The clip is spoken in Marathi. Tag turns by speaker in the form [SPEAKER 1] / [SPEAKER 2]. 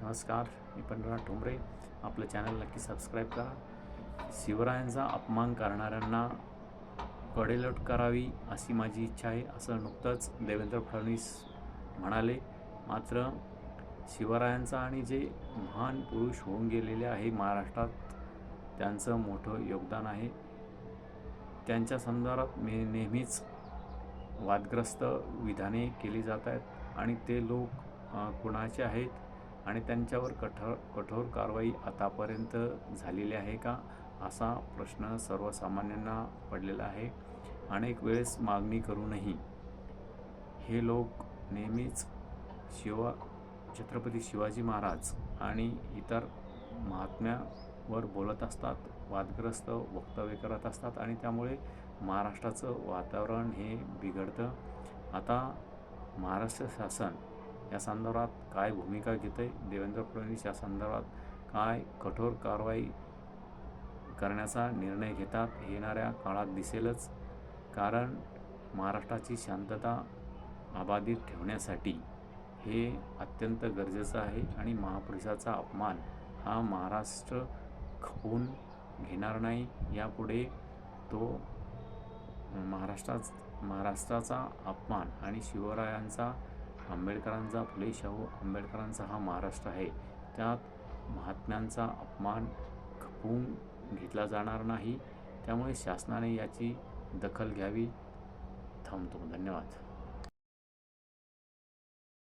[SPEAKER 1] नमस्कार, मी पंढरीनाथ ठोंबरे. आपलं चॅनल नक्की सबस्क्राईब करा. शिवरायांचा अपमान करणाऱ्यांना कडेलोट करावी अशी माझी इच्छा आहे, असं नुकतंच देवेंद्र फडणवीस म्हणाले. मात्र शिवरायांचा आणि जे महान पुरुष होऊन गेलेले आहे महाराष्ट्रात, त्यांचं मोठं योगदान आहे. त्यांच्या संदर्भात नेहमीच वादग्रस्त विधाने केली जात आहेत आणि ते लोक कुणाचे आहेत आणि त्यांच्यावर कठोर कारवाई आतापर्यंत झालेली आहे का, असा प्रश्न सर्वसामान्यांना पडलेला आहे. अनेक वेळेस मागणी करूनही हे लोक नेहमीच छत्रपती शिवाजी महाराज आणि इतर महात्म्यावर बोलत असतात, वादग्रस्त वक्तव्य करत असतात आणि त्यामुळे महाराष्ट्राचं वातावरण हे बिघडतं. आता महाराष्ट्र शासन या संदर्भात काय भूमिका घेते, देवेंद्र फडणवीस या संदर्भात काय कठोर कारवाई करण्याचा निर्णय घेतात, हे येणाऱ्या काळात दिसेलच. कारण महाराष्ट्राची शांतता अबाधित ठेवण्यासाठी हे अत्यंत गरजेचं आहे आणि महापुरुषाचा अपमान हा महाराष्ट्र खपवून घेणार नाही. यापुढे तो महाराष्ट्राचा अपमान आणि शिवरायांचा, आंबेडकरांचा, फुले शाहू आंबेडकरांचा हा महाराष्ट्र आहे, त्यात महात्म्यांचा अपमान खपवून घेतला जाणार नाही. त्यामुळे शासनाने याची दखल घ्यावी. थांबतो. धन्यवाद.